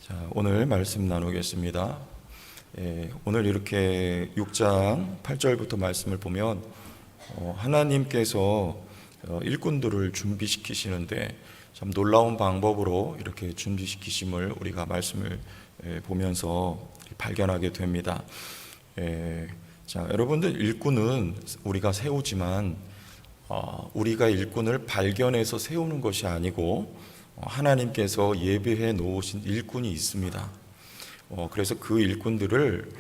자, 오늘 말씀 나누겠습니다. 오늘 이렇게 6장 8절부터 말씀을 보면 하나님께서 일꾼들을 준비시키시는데 참 놀라운 방법으로 이렇게 준비시키심을 우리가 말씀을 보면서 발견하게 됩니다. 자, 여러분들, 일꾼은 우리가 세우지만 우리가 일꾼을 발견해서 세우는 것이 아니고 하나님께서 예비해 놓으신 일꾼이 있습니다. 그래서 그 일꾼들을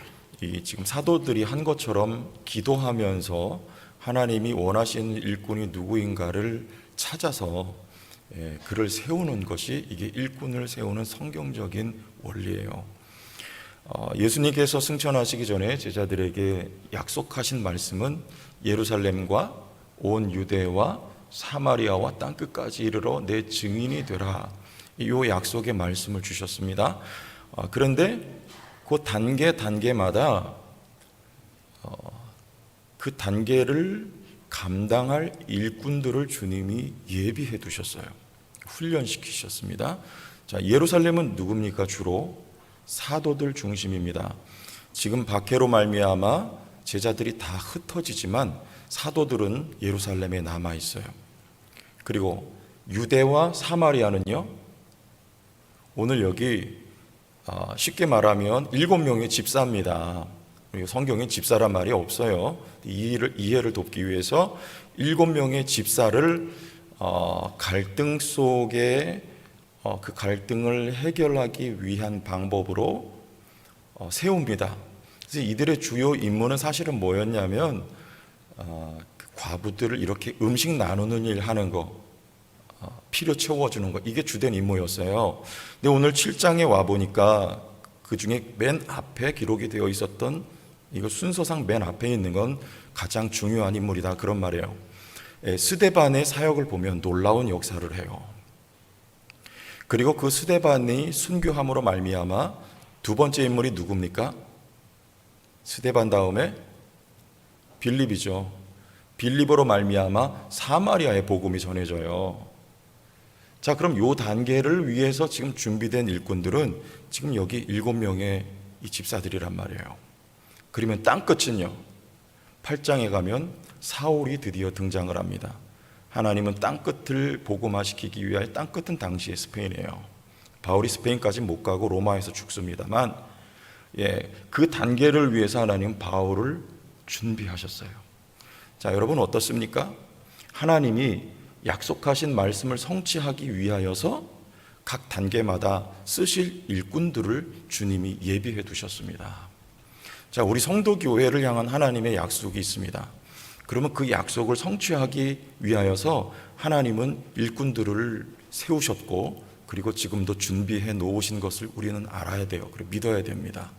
지금 사도들이 한 것처럼 기도하면서 하나님이 원하시는 일꾼이 누구인가를 찾아서 그를 세우는 것이 이게 일꾼을 세우는 성경적인 원리예요. 예수님께서 승천하시기 전에 제자들에게 약속하신 말씀은 예루살렘과 온 유대와 사마리아와 땅끝까지 이르러 내 증인이 되라, 이 약속의 말씀을 주셨습니다. 그런데 그 단계마다 그 단계를 감당할 일꾼들을 주님이 예비해 두셨어요. 훈련시키셨습니다. 자, 예루살렘은 누굽니까? 주로 사도들 중심입니다. 지금 박해로 말미암아 제자들이 다 흩어지지만 사도들은 예루살렘에 남아 있어요. 그리고 유대와 사마리아는요, 오늘 여기 쉽게 말하면 7명의 집사입니다. 성경에 집사란 말이 없어요. 이해를 돕기 위해서 7명의 집사를 갈등 속에 그 갈등을 해결하기 위한 방법으로 세웁니다. 그래서 이들의 주요 임무는 사실은 뭐였냐면 과부들을 이렇게 음식 나누는 일 하는 거, 필요 채워주는 거, 이게 주된 임무였어요. 근데 오늘 7장에 와보니까 그 중에 맨 앞에 기록이 되어 있었던, 이거 순서상 맨 앞에 있는 건 가장 중요한 인물이다, 그런 말이에요. 스데반의 사역을 보면 놀라운 역사를 해요. 그리고 그 스데반이 순교함으로 말미암아 두 번째 인물이 누굽니까? 스데반 다음에 빌립이죠. 빌립으로 말미암아 사마리아의 복음이 전해져요. 자, 그럼 요 단계를 위해서 지금 준비된 일꾼들은 지금 여기 7명의 이 집사들이란 말이에요. 그러면 땅끝은요, 8장에 가면 사울이 드디어 등장을 합니다. 하나님은 땅끝을 복음화시키기 위하여, 땅끝은 당시에 스페인이에요. 바울이 스페인까지 못 가고 로마에서 죽습니다만, 그 단계를 위해서 하나님은 바울을 준비하셨어요. 자, 여러분 어떻습니까? 하나님이 약속하신 말씀을 성취하기 위하여서 각 단계마다 쓰실 일꾼들을 주님이 예비해 두셨습니다. 자, 우리 성도교회를 향한 하나님의 약속이 있습니다. 그러면 그 약속을 성취하기 위하여서 하나님은 일꾼들을 세우셨고, 그리고 지금도 준비해 놓으신 것을 우리는 알아야 돼요. 그리고 믿어야 됩니다.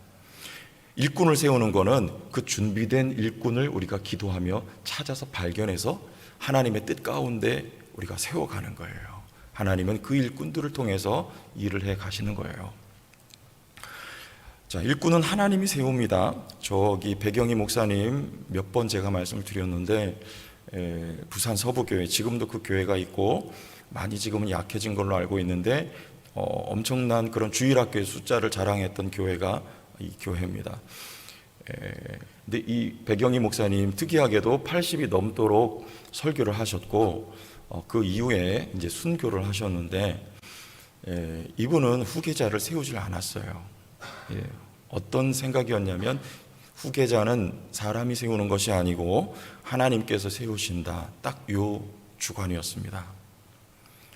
일꾼을 세우는 것은 그 준비된 일꾼을 우리가 기도하며 찾아서 발견해서 하나님의 뜻 가운데 우리가 세워가는 거예요. 하나님은 그 일꾼들을 통해서 일을 해 가시는 거예요. 자, 일꾼은 하나님이 세웁니다. 저기 배경희 목사님 몇 번 제가 말씀을 드렸는데, 부산 서부교회, 지금도 그 교회가 있고 많이 지금은 약해진 걸로 알고 있는데, 엄청난 그런 주일학교의 숫자를 자랑했던 교회가 이 교회입니다. 근데 이 배경희 목사님 특이하게도 80이 넘도록 설교를 하셨고, 그 이후에 이제 순교를 하셨는데, 이분은 후계자를 세우질 않았어요. 어떤 생각이었냐면, 후계자는 사람이 세우는 것이 아니고 하나님께서 세우신다, 딱 요 주관이었습니다.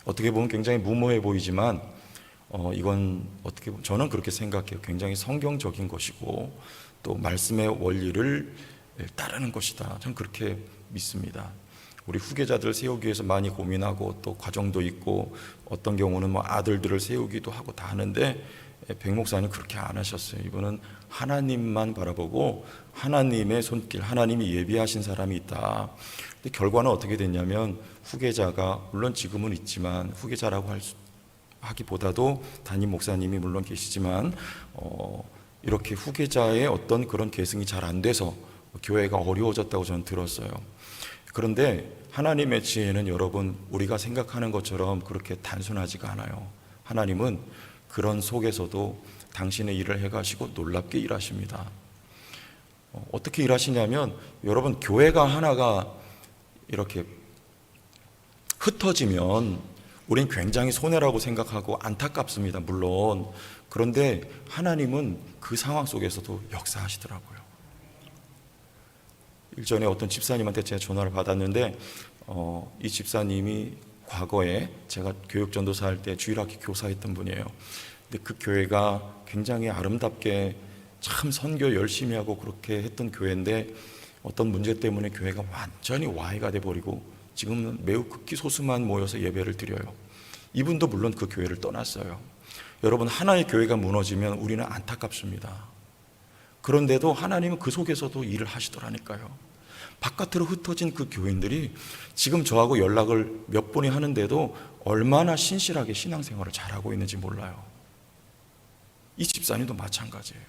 어떻게 보면 굉장히 무모해 보이지만 이건 어떻게 보면 저는 그렇게 생각해요. 굉장히 성경적인 것이고 또 말씀의 원리를 따르는 것이다, 저는 그렇게 믿습니다. 우리 후계자들 세우기 위해서 많이 고민하고 또 과정도 있고, 어떤 경우는 뭐 아들들을 세우기도 하고 다 하는데, 백 목사님 그렇게 안 하셨어요. 이분은 하나님만 바라보고 하나님의 손길, 하나님이 예비하신 사람이 있다. 근데 결과는 어떻게 됐냐면, 후계자가 물론 지금은 있지만, 후계자라고 하기보다도 담임 목사님이 물론 계시지만 이렇게 후계자의 어떤 그런 계승이 잘 안 돼서 교회가 어려워졌다고 저는 들었어요. 그런데 하나님의 지혜는 여러분, 우리가 생각하는 것처럼 그렇게 단순하지가 않아요. 하나님은 그런 속에서도 당신의 일을 해가시고 놀랍게 일하십니다. 어떻게 일하시냐면, 여러분, 교회가 하나가 이렇게 흩어지면 우린 굉장히 손해라고 생각하고 안타깝습니다, 물론. 그런데 하나님은 그 상황 속에서도 역사하시더라고요. 일전에 어떤 집사님한테 제가 전화를 받았는데, 이 집사님이 과거에 제가 교육전도사 할 때 주일학교 교사했던 분이에요. 근데 그 교회가 굉장히 아름답게 참 선교 열심히 하고 그렇게 했던 교회인데, 어떤 문제 때문에 교회가 완전히 와해가 돼버리고 지금은 매우 극히 소수만 모여서 예배를 드려요. 이분도 물론 그 교회를 떠났어요. 여러분, 하나의 교회가 무너지면 우리는 안타깝습니다. 그런데도 하나님은 그 속에서도 일을 하시더라니까요. 바깥으로 흩어진 그 교인들이 지금 저하고 연락을 몇 번이 하는데도 얼마나 신실하게 신앙생활을 잘하고 있는지 몰라요. 이 집사님도 마찬가지예요.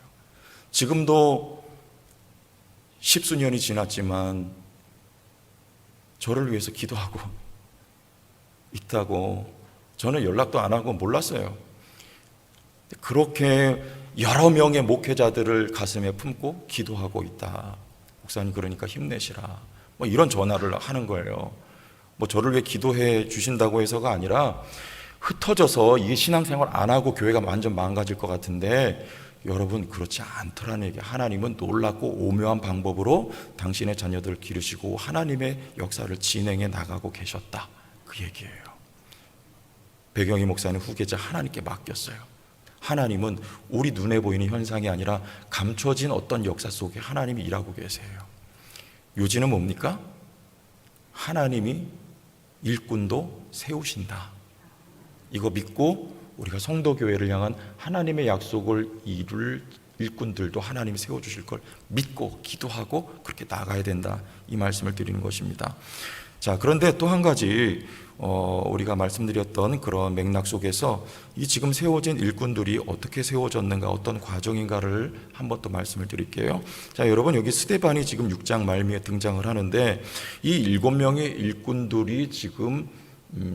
지금도 십수년이 지났지만 저를 위해서 기도하고 있다고, 저는 연락도 안 하고 몰랐어요. 그렇게 여러 명의 목회자들을 가슴에 품고 기도하고 있다. 목사님, 그러니까 힘내시라. 이런 전화를 하는 거예요. 저를 위해 기도해 주신다고 해서가 아니라, 흩어져서 이게 신앙생활 안 하고 교회가 완전 망가질 것 같은데, 여러분, 그렇지 않더라는 얘기. 하나님은 놀랍고 오묘한 방법으로 당신의 자녀들을 기르시고 하나님의 역사를 진행해 나가고 계셨다, 그 얘기예요. 배경희 목사님 후계자 하나님께 맡겼어요. 하나님은 우리 눈에 보이는 현상이 아니라 감춰진 어떤 역사 속에 하나님이 일하고 계세요. 요지는 뭡니까? 하나님이 일꾼도 세우신다. 이거 믿고 우리가 성도교회를 향한 하나님의 약속을 이룰 일꾼들도 하나님이 세워주실 걸 믿고 기도하고 그렇게 나가야 된다, 이 말씀을 드리는 것입니다. 자, 그런데 또 한 가지, 우리가 말씀드렸던 그런 맥락 속에서 이 지금 세워진 일꾼들이 어떻게 세워졌는가, 어떤 과정인가를 한번 또 말씀을 드릴게요. 자, 여러분, 여기 스데반이 지금 6장 말미에 등장을 하는데, 이 7명의 일꾼들이 지금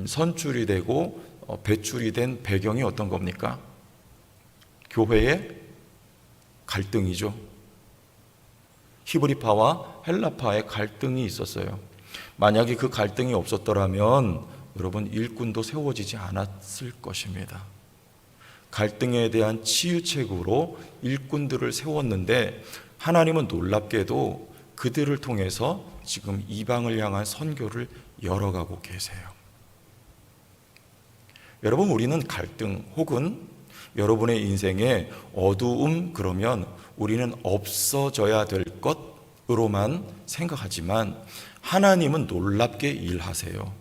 선출이 되고 배출이 된 배경이 어떤 겁니까? 교회의 갈등이죠. 히브리파와 헬라파의 갈등이 있었어요. 만약에 그 갈등이 없었더라면 여러분, 일꾼도 세워지지 않았을 것입니다. 갈등에 대한 치유책으로 일꾼들을 세웠는데, 하나님은 놀랍게도 그들을 통해서 지금 이방을 향한 선교를 열어가고 계세요. 여러분, 우리는 갈등 혹은 여러분의 인생에 어두움, 그러면 우리는 없어져야 될 것으로만 생각하지만, 하나님은 놀랍게 일하세요.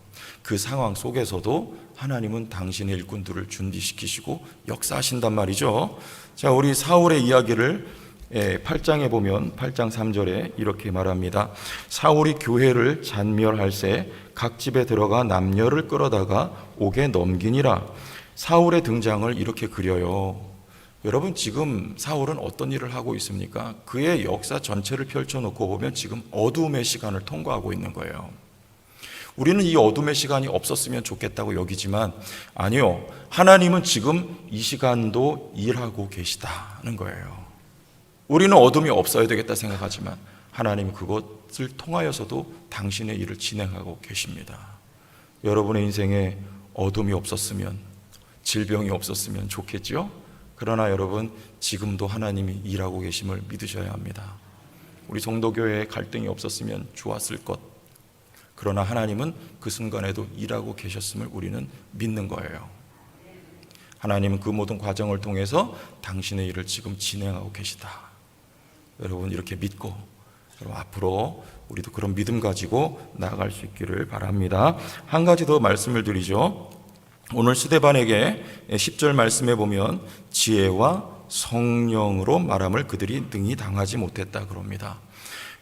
그 상황 속에서도 하나님은 당신의 일꾼들을 준비시키시고 역사하신단 말이죠. 자, 우리 사울의 이야기를 8장에 보면 8장 3절에 이렇게 말합니다. 사울이 교회를 잔멸할새 각 집에 들어가 남녀를 끌어다가 옥에 넘기니라. 사울의 등장을 이렇게 그려요. 여러분, 지금 사울은 어떤 일을 하고 있습니까? 그의 역사 전체를 펼쳐놓고 보면 지금 어두움의 시간을 통과하고 있는 거예요. 우리는 이 어둠의 시간이 없었으면 좋겠다고 여기지만, 아니요, 하나님은 지금 이 시간도 일하고 계시다는 거예요. 우리는 어둠이 없어야 되겠다 생각하지만 하나님은 그것을 통하여서도 당신의 일을 진행하고 계십니다. 여러분의 인생에 어둠이 없었으면, 질병이 없었으면 좋겠죠? 그러나 여러분, 지금도 하나님이 일하고 계심을 믿으셔야 합니다. 우리 성도교회에 갈등이 없었으면 좋았을 것, 그러나 하나님은 그 순간에도 일하고 계셨음을 우리는 믿는 거예요. 하나님은 그 모든 과정을 통해서 당신의 일을 지금 진행하고 계시다. 여러분, 이렇게 믿고 여러분, 앞으로 우리도 그런 믿음 가지고 나아갈 수 있기를 바랍니다. 한 가지 더 말씀을 드리죠. 오늘 스데반에게 10절 말씀에 보면 지혜와 성령으로 말함을 그들이 능히 당하지 못했다 그럽니다.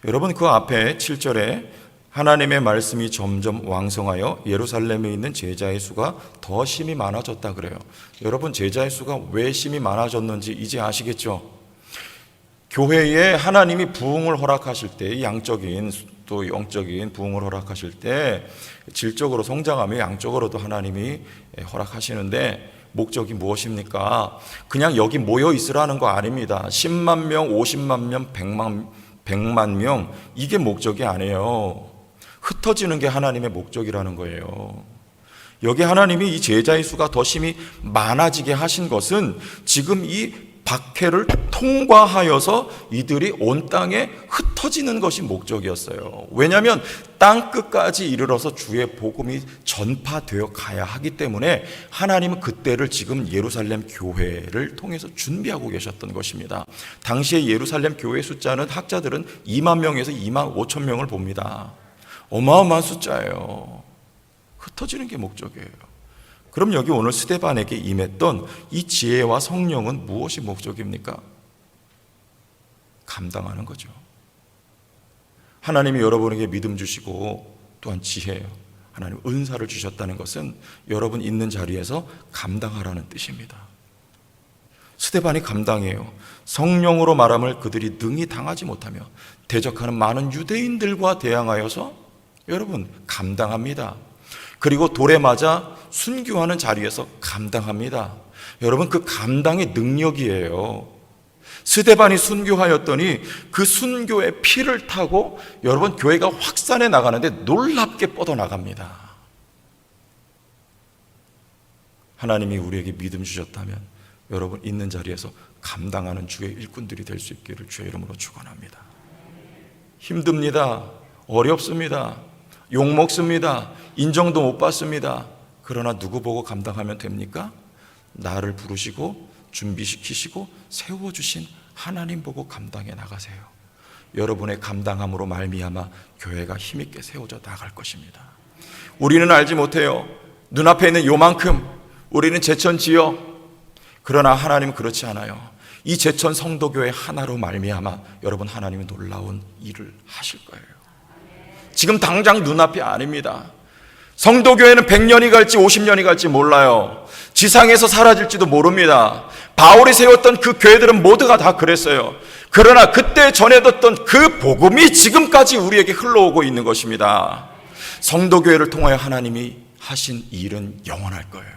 여러분, 그 앞에 7절에 하나님의 말씀이 점점 왕성하여 예루살렘에 있는 제자의 수가 더 심히 많아졌다 그래요. 여러분, 제자의 수가 왜 심히 많아졌는지 이제 아시겠죠? 교회에 하나님이 부흥을 허락하실 때, 양적인 또 영적인 부흥을 허락하실 때 질적으로 성장하며 양적으로도 하나님이 허락하시는데, 목적이 무엇입니까? 그냥 여기 모여 있으라는 거 아닙니다. 10만 명, 50만 명, 100만 명, 이게 목적이 아니에요. 흩어지는 게 하나님의 목적이라는 거예요. 여기 하나님이 이 제자의 수가 더 심히 많아지게 하신 것은 지금 이 박해를 통과하여서 이들이 온 땅에 흩어지는 것이 목적이었어요. 왜냐하면 땅 끝까지 이르러서 주의 복음이 전파되어 가야 하기 때문에 하나님은 그때를 지금 예루살렘 교회를 통해서 준비하고 계셨던 것입니다. 당시에 예루살렘 교회 숫자는 학자들은 2만 명에서 2만 5천 명을 봅니다. 어마어마한 숫자예요. 흩어지는 게 목적이에요. 그럼 여기 오늘 스데반에게 임했던 이 지혜와 성령은 무엇이 목적입니까? 감당하는 거죠. 하나님이 여러분에게 믿음 주시고 또한 지혜, 하나님 은사를 주셨다는 것은 여러분 있는 자리에서 감당하라는 뜻입니다. 스데반이 감당해요. 성령으로 말함을 그들이 능히 당하지 못하며 대적하는 많은 유대인들과 대항하여서 여러분 감당합니다. 그리고 돌에 맞아 순교하는 자리에서 감당합니다. 여러분 그 감당의 능력이에요. 스데반이 순교하였더니 그 순교의 피를 타고 여러분 교회가 확산해 나가는데 놀랍게 뻗어나갑니다. 하나님이 우리에게 믿음 주셨다면 여러분 있는 자리에서 감당하는 주의 일꾼들이 될 수 있기를 주의 이름으로 축원합니다. 힘듭니다. 어렵습니다. 욕먹습니다. 인정도 못 받습니다. 그러나 누구 보고 감당하면 됩니까? 나를 부르시고 준비시키시고 세워주신 하나님 보고 감당해 나가세요. 여러분의 감당함으로 말미암아 교회가 힘있게 세워져 나갈 것입니다. 우리는 알지 못해요. 눈앞에 있는 요만큼 우리는 제천지역. 그러나 하나님은 그렇지 않아요. 이 제천 성도교회 하나로 말미암아 여러분 하나님이 놀라운 일을 하실 거예요. 지금 당장 눈앞이 아닙니다. 성도교회는 100년이 갈지 50년이 갈지 몰라요. 지상에서 사라질지도 모릅니다. 바울이 세웠던 그 교회들은 모두가 다 그랬어요. 그러나 그때 전해졌던 그 복음이 지금까지 우리에게 흘러오고 있는 것입니다. 성도교회를 통하여 하나님이 하신 일은 영원할 거예요.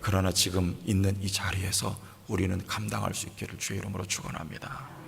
그러나 지금 있는 이 자리에서 우리는 감당할 수 있기를 주의 이름으로 축원합니다.